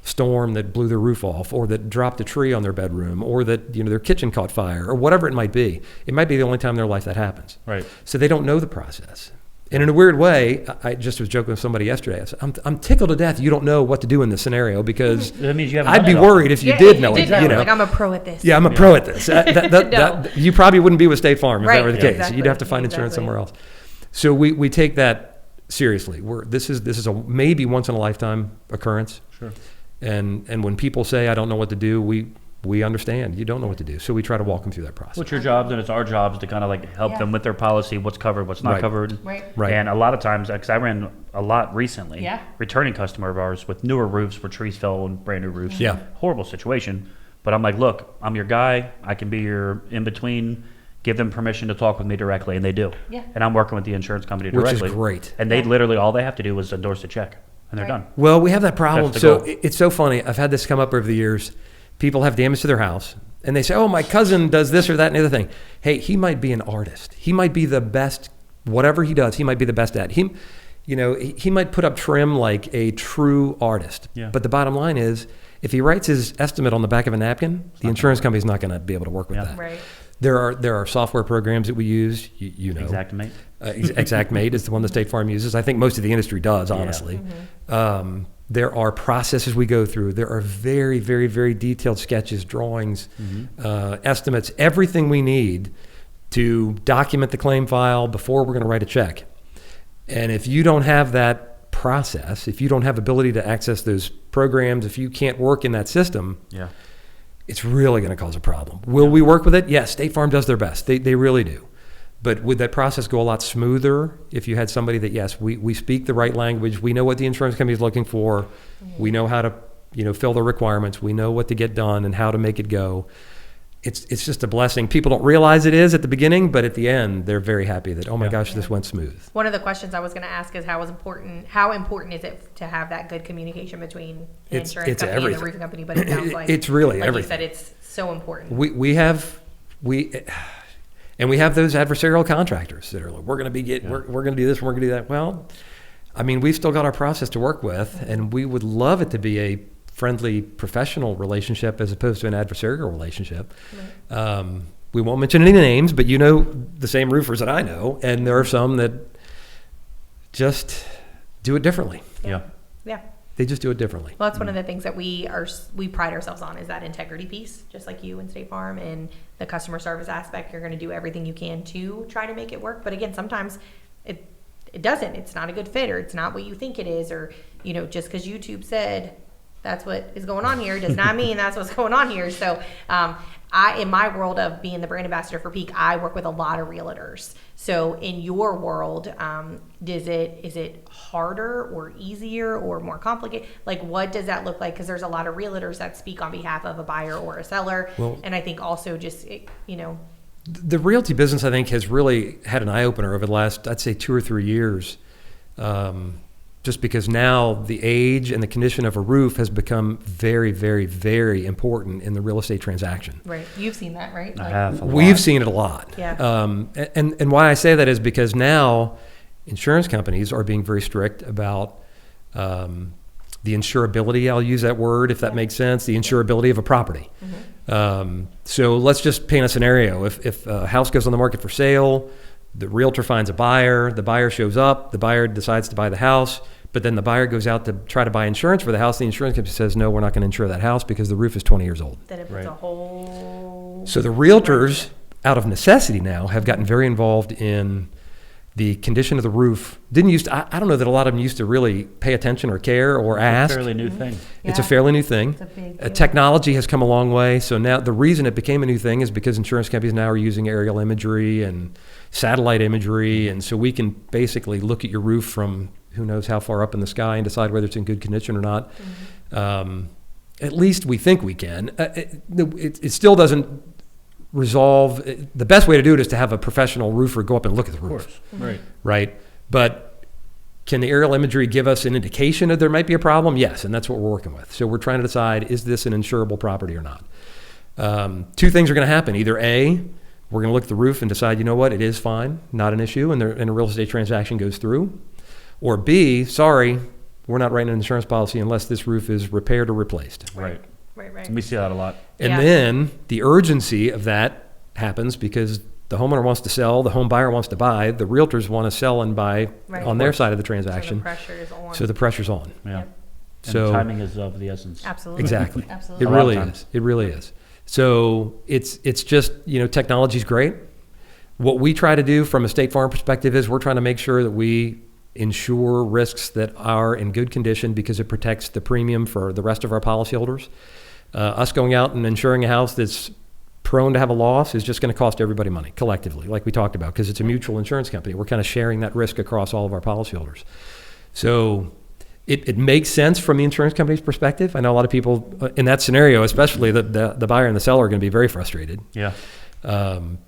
storm that blew their roof off, or that dropped a tree on their bedroom, or that their kitchen caught fire, or whatever it might be. It might be the only time in their life that happens. Right. So they don't know the process. And in a weird way, I just was joking with somebody yesterday. I said, I'm tickled to death you don't know what to do in this scenario, because That means you haven't I'd done be it all. worried if you did know it. Like, I'm a pro at this. Yeah, I'm a pro at this. You probably wouldn't be with State Farm if that were the case. Exactly. You'd have to find insurance somewhere else. So we take that seriously. This is a maybe once in a lifetime occurrence. Sure. And when people say I don't know what to do, we understand you don't know what to do. So we try to walk them through that process. What's your jobs, and it's our jobs to kind of help them with their policy, what's covered, what's not Right. covered. Right. Right. And a lot of times, because I ran a lot recently, Yeah. returning customer of ours with newer roofs where trees fell on brand new roofs. Yeah. Horrible situation. But I'm like, look, I'm your guy. I can be your in-between. Give them permission to talk with me directly, and they do. Yeah. And I'm working with the insurance company Which is directly. great. And they Yeah. literally, all they have to do is endorse a check, and they're Right. done. Well, we have that problem. That's the So goal. it's so funny. I've had this come up over the years. People have damage to their house, and they say, oh, my cousin does this or that and the other thing. Hey, he might be an artist. He might be the best, whatever he does, he might be the best at. He might put up trim like a true artist. Yeah. But the bottom line is, if he writes his estimate on the back of a napkin, the insurance company's not going to be able to work with Yeah. that. Right. There are software programs that we use, you know. Xactimate. Xactimate is the one the State Farm uses. I think most of the industry does, honestly. There are processes we go through. There are very, very, very detailed sketches, drawings, estimates, everything we need to document the claim file before we're going to write a check. And if you don't have that process, if you don't have ability to access those programs, if you can't work in that system, Yeah. it's really going to cause a problem. Will we work with it? Yes, State Farm does their best. They really do. But would that process go a lot smoother if you had somebody that, yes, we speak the right language, we know what the insurance company is looking for, we know how to fill the requirements, we know what to get done and how to make it go. it's just a blessing. People don't realize it is at the beginning, but at the end, they're very happy that, oh my gosh, this went smooth. One of the questions I was going to ask is how important is it to have that good communication between the insurance company and the roofing company? But it sounds like it's really like everything. you said, it's so important. We have those adversarial contractors that are like, we're going to do this, we're going to do that. Well, I mean, we've still got our process to work with, and we would love it to be a friendly professional relationship as opposed to an adversarial relationship. Right. We won't mention any names, but you know the same roofers that I know, and there are some that just do it differently. Yeah. They just do it differently. Well, that's one of the things that we pride ourselves on, is that integrity piece, just like you and State Farm, and the customer service aspect. You're going to do everything you can to try to make it work. But again, sometimes it doesn't. It's not a good fit, or it's not what you think it is, or just because YouTube said that's what is going on here does not mean that's what's going on here. So in my world of being the brand ambassador for Peak, I work with a lot of realtors. So in your world, is it harder or easier or more complicated? Like, what does that look like? Because there's a lot of realtors that speak on behalf of a buyer or a seller. Well, and I think also just, the realty business, I think, has really had an eye-opener over the last, I'd say, 2 or 3 years. Just because now the age and the condition of a roof has become very, very, very important in the real estate transaction. Right. You've seen that, right? I have. We've seen it a lot. Yeah. And why I say that is because now insurance companies are being very strict about the insurability, I'll use that word if that makes sense, the insurability of a property. Mm-hmm. So let's just paint a scenario. If a house goes on the market for sale, the realtor finds a buyer, the buyer shows up, the buyer decides to buy the house, but then the buyer goes out to try to buy insurance for the house. The insurance company says, no, we're not going to insure that house because the roof is 20 years old. Then it puts a whole... So the realtors, out of necessity now, have gotten very involved in the condition of the roof. I don't know that a lot of them used to really pay attention or care or ask. It's a fairly new thing. It's a fairly new thing. It's a big deal. Technology has come a long way. So now the reason it became a new thing is because insurance companies now are using aerial imagery and satellite imagery. And so we can basically look at your roof from who knows how far up in the sky and decide whether it's in good condition or not. Mm-hmm. At least we think we can. It still doesn't resolve. The best way to do it is to have a professional roofer go up and look at the roof. Of course. Right. But can the aerial imagery give us an indication that there might be a problem? Yes, and that's what we're working with. So we're trying to decide, is this an insurable property or not? 2 things are going to happen. Either A, we're going to look at the roof and decide, you know what, it is fine, not an issue, and a real estate transaction goes through. Or B, sorry, we're not writing an insurance policy unless this roof is repaired or replaced. Right. Right. We see that a lot. And then the urgency of that happens because the homeowner wants to sell, the home buyer wants to buy, the realtors want to sell and buy on their side of the transaction. So the pressure's on. Yeah. Yep. So and timing is of the essence. Absolutely. Exactly. Absolutely. It really is. It really is. So it's just, technology's great. What we try to do from a State Farm perspective is we're trying to make sure that we insure risks that are in good condition because it protects the premium for the rest of our policyholders. Us going out and insuring a house that's prone to have a loss is just going to cost everybody money collectively, like we talked about, because it's a mutual insurance company. We're kind of sharing that risk across all of our policyholders. So it makes sense from the insurance company's perspective. I know a lot of people in that scenario, especially the buyer and the seller, are going to be very frustrated. Yeah.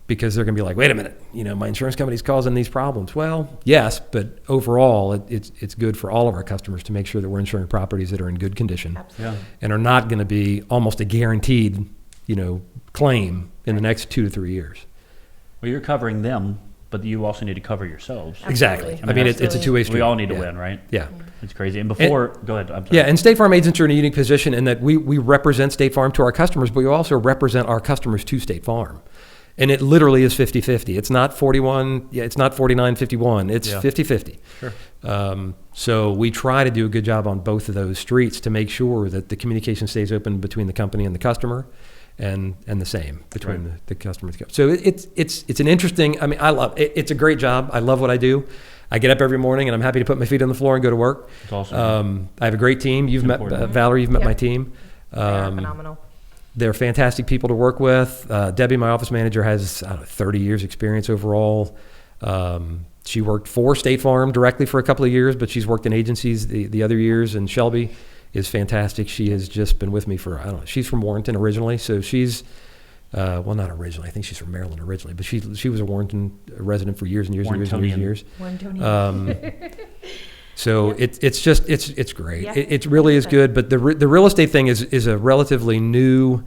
Because they're going to be like, wait a minute, my insurance company's causing these problems. Well, yes, but overall, it's good for all of our customers to make sure that we're insuring properties that are in good condition. Absolutely. And are not going to be almost a guaranteed, claim in the next 2 to 3 years. Well, you're covering them, but you also need to cover yourselves. Exactly. I mean, it's a two-way street. We all need to win, right? Yeah. It's crazy. And before, go ahead. I'm sorry. Yeah, and State Farm agents are in a unique position in that we represent State Farm to our customers, but we also represent our customers to State Farm. And it literally is 50-50. It's not 41. Yeah, it's not 49-51. It's 50-50. Sure. So we try to do a good job on both of those streets to make sure that the communication stays open between the company and the customer, and the same between the customer and the customer. So it's an interesting. I mean, I love it. It's a great job. I love what I do. I get up every morning and I'm happy to put my feet on the floor and go to work. It's awesome. I have a great team. You've met Valerie. You've met my team. They are phenomenal. They're fantastic people to work with. Debbie, my office manager, has 30 years experience overall. She worked for State Farm directly for a couple of years, but she's worked in agencies the other years. And Shelby is fantastic. She has just been with me for, she's from Warrenton originally. So she's well, not originally. I think she's from Maryland originally, but she was a Warrenton resident for years and years and years and years and years. Warrentonian. So it's great. Yeah, It really is good. But the real estate thing is a relatively new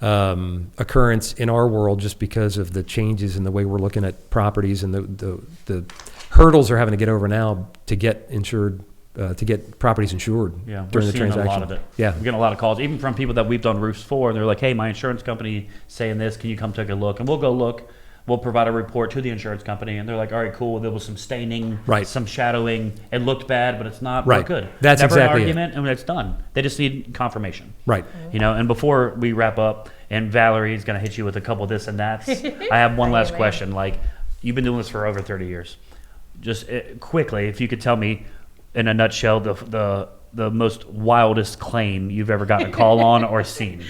occurrence in our world, just because of the changes in the way we're looking at properties and the hurdles they're having to get over now to get insured. To get properties insured Yeah, during we're the seeing transaction. a lot of it. Yeah. We're getting a lot of calls, even from people that we've done roofs for, and they're like, hey, my insurance company saying this, can you come take a look? And we'll go look. We'll provide a report to the insurance company, and they're like, all right, cool. There was some staining, Right. some shadowing. It looked bad, but it's not. Right. We're good. That's Never exactly an it. argument, and it's done. They just need confirmation. Right. And before we wrap up, and Valerie's going to hit you with a couple of this and that's, I have one last question. Like, you've been doing this for over 30 years. Just quickly, if you could tell me, in a nutshell, the most wildest claim you've ever gotten a call on or seen,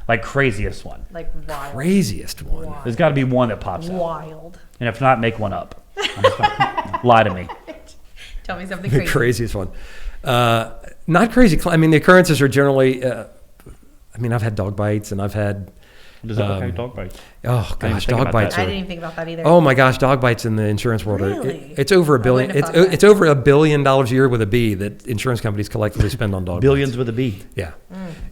like craziest one. Like wild. Craziest one. Wild. There's got to be one that pops out, Wild. and if not, make one up. Lie to me. Tell me something The crazy. craziest one. Not crazy. I mean, the occurrences are generally. I've had dog bites, and I've had. Does that look like dog bites? Oh didn't gosh, think dog about bites. that. I Are, didn't even think about that either. oh my gosh, dog bites in the insurance world. Really? It's over $1 billion. wouldn't have thought that. It's over $1 billion a year with a B that insurance companies collectively spend on dog Billions bites. with a B. Yeah,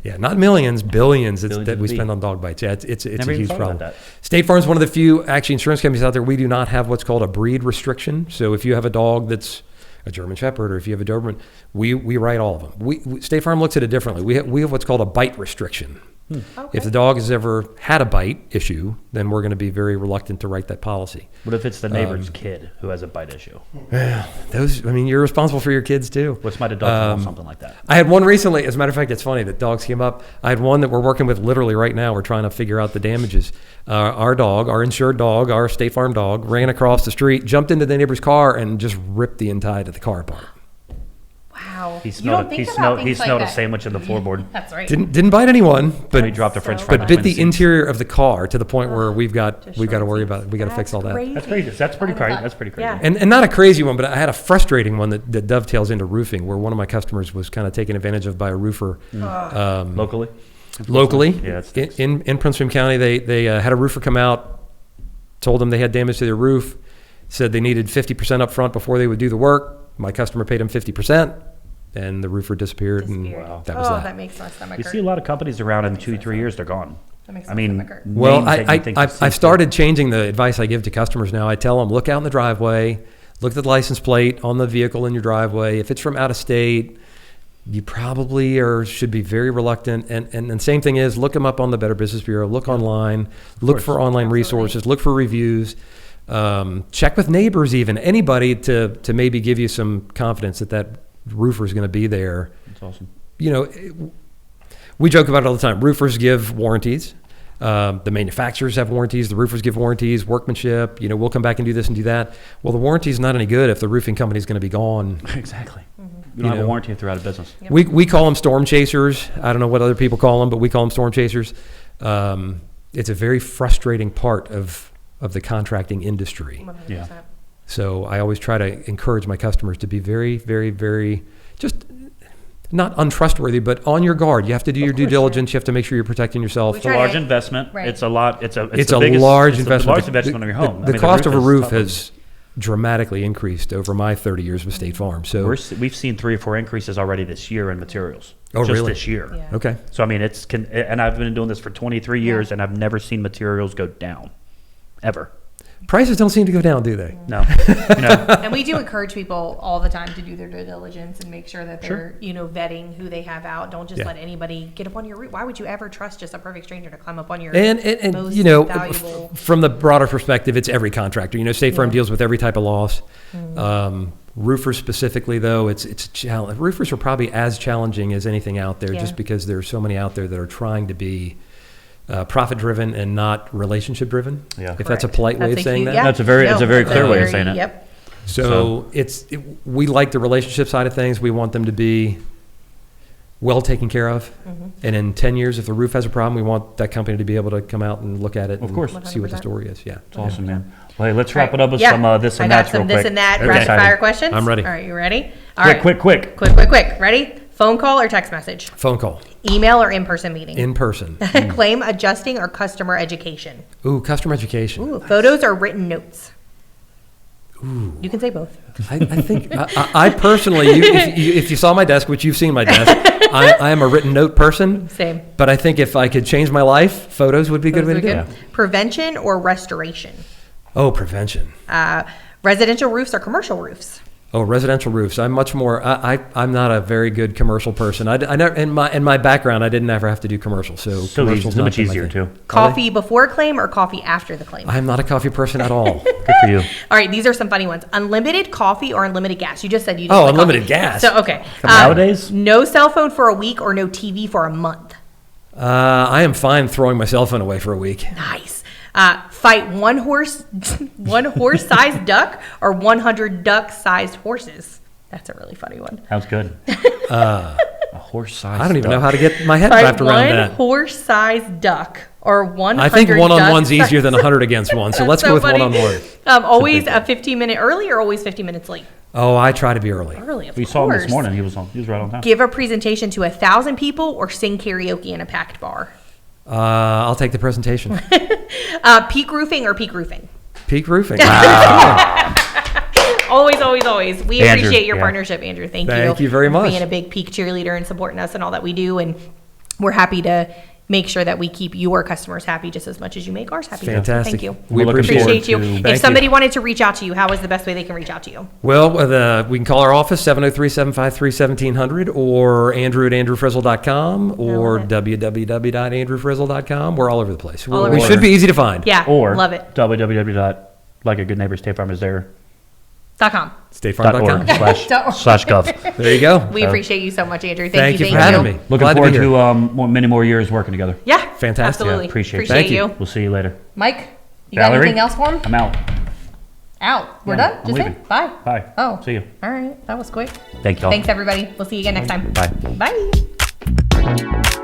yeah, not millions, billions, Billions that we with a B. spend on dog bites. Yeah, it's Never a even huge thought problem. about that. State Farm is one of the few actually insurance companies out there. We do not have what's called a breed restriction. So if you have a dog that's a German Shepherd, or if you have a Doberman, we write all of them. State Farm looks at it differently. We have what's called a bite restriction. Okay. If the dog has ever had a bite issue, then we're going to be very reluctant to write that policy. What if it's the neighbor's kid who has a bite issue? You're responsible for your kids too. What's my deductible? Something like that. I had one recently. As a matter of fact, it's funny that dogs came up. I had one that we're working with literally right now. We're trying to figure out the damages. Our dog, our insured dog, our State Farm dog, ran across the street, jumped into the neighbor's car, and just ripped the inside of the car apart. Wow. He You smelled. don't think He about smelled. He things like smelled a that. sandwich in the floorboard. That's right. Didn't bite anyone, but He dropped a French So fry. but between bit the seats. interior of the car to the point where we've got to short worry seats. about it. We got to fix all that. That's crazy. That's pretty I crazy. thought- That's pretty crazy. yeah. And not a crazy one, but I had a frustrating one that dovetails into roofing, where one of my customers was kind of taken advantage of by a roofer Locally. locally Yeah, it stinks. in Prince William County. They had a roofer come out, told them they had damage to their roof, said they needed 50% up front before they would do the work. My customer paid him 50%, and the roofer disappeared. And Wow. that was that. That makes my stomach You hurt. see a lot of companies around in 2-3 years, they're gone. That makes I my mean, stomach hurt. Well, names that you think I've started changing the advice I give to customers now. I tell them, look out in the driveway, look at the license plate on the vehicle in your driveway. If it's from out of state, you probably should be very reluctant. And same thing is, look them up on the Better Business Bureau, look online, look for online resources, look for reviews, check with neighbors even, anybody to maybe give you some confidence that roofer is going to be there. That's awesome. We joke about it all the time. Roofers give warranties. The manufacturers have warranties. The roofers give warranties, workmanship. We'll come back and do this and do that. Well, the warranty is not any good if the roofing company is going to be gone. Exactly. You don't have a warranty if they're out of business. Yep. We call them storm chasers. I don't know what other people call them, but we call them storm chasers. It's a very frustrating part of the contracting industry. 100%. Yeah. So I always try to encourage my customers to be very, very, very just not untrustworthy, but on your guard. You have to do your due diligence. You have to make sure you're protecting yourself. It's a large investment. Right. It's a lot. It's It's the a biggest, large it's investment. The largest investment on your home. The cost of a is roof tough. has dramatically increased over my 30 years with State Farm. So We've seen 3 or 4 increases already this year in materials. Oh, just really? this year. Yeah. okay. So I mean, and I've been doing this for 23 years, and I've never seen materials go down, ever. Prices don't seem to go down, do they? No. And we do encourage people all the time to do their due diligence and make sure that they're, vetting who they have out. Don't just Yeah. let anybody get up on your roof. Why would you ever trust just a perfect stranger to climb up on your And most valuable? from the broader perspective, it's every contractor. State Farm deals with every type of loss. Roofers specifically, though, it's a challenge. Roofers are probably as challenging as anything out there, just because there are so many out there that are trying to be profit-driven and not relationship-driven. Yeah. If that's a Correct. polite way That's of saying cute- that. yeah. That's a very clear way of very- saying it. Yep. So we like the relationship side of things. We want them to be well taken care of. And in 10 years, if the roof has a problem, we want that company to be able to come out and look at it Of and course. see what the 100%. story is. Yeah. It's awesome, man. Well, hey, let's wrap it up with some this and I got that some real this quick. and that Okay. rapid fire questions. I'm ready. All right, you ready? All right. Quick. Quick. Ready? Phone call or text message? Phone call. Email or in-person meeting? In person. Claim adjusting or customer education? Ooh, customer education. Ooh, photos or written notes? Ooh. You can say both. I think I personally, if you saw my desk, which you've seen my desk, I am a written note person. Same. But I think if I could change my life, photos would be a good way to do it. Prevention or restoration? Oh, prevention. Residential roofs or commercial roofs? Oh, residential roofs. I'm much more. I'm not a very good commercial person. I never in my background. I didn't ever have to do commercials, so commercials so much easier too. Coffee before claim or coffee after the claim? I'm not a coffee person at all. Good for you. All right, these are some funny ones. Unlimited coffee or unlimited gas? You just said you. Oh, unlimited gas. So okay. Nowadays, no cell phone for a week or no TV for a month. I am fine throwing my cell phone away for a week. Nice. Fight one horse-sized duck or 100 duck-sized horses. That's a really funny one. Sounds good. A horse-sized. I don't even duck. know how to get my head Fight wrapped around that. One horse-sized duck or 100. I think one-on-one's duck-sized- easier than 100 against one. So let's go with funny. one-on-one. Always a 15-minute early or always 15 minutes late. Oh, I try to be early. Early, of We course. saw him this morning. He was right on time. Give a presentation to 1,000 people or sing karaoke in a packed bar. I'll take the presentation. Peak roofing or peak roofing? Peak roofing. Always, always, always. We Andrew, appreciate your yeah. partnership, Andrew. Thank you. Thank you very for much. being a big Peak cheerleader and supporting us and all that we do. And we're happy to make sure that we keep your customers happy just as much as you make ours happy. Fantastic. Thank you. We We're looking appreciate forward it. Appreciate you. to- If somebody wanted to reach out to you, how is the best way they can reach out to you? Well, we can call our office, 703-753-1700, or Andrew at andrewfrizzle.com, or www.andrewfrizzle.com. We're all over the place. All over We the should be place. easy to find. Yeah, Or love it. www.likeagoodneighbor.statefarmisthere.org .com. Statefarm.com. slash gov. There you go. We appreciate you so much, Andrew. Thank you for having me. Looking Glad forward to be here. to many more years working together. Yeah, Fantastic. Absolutely. Yeah, appreciate it. Thank you. you. We'll see you later. Mike, you got Valerie, anything else for him? I'm out. Out. We're Yeah, done? I'm Just leaving. it? Bye. Bye. Oh. See you. All right. That was quick. Thank y'all. Thanks, everybody. We'll see you again next time. Bye. Bye.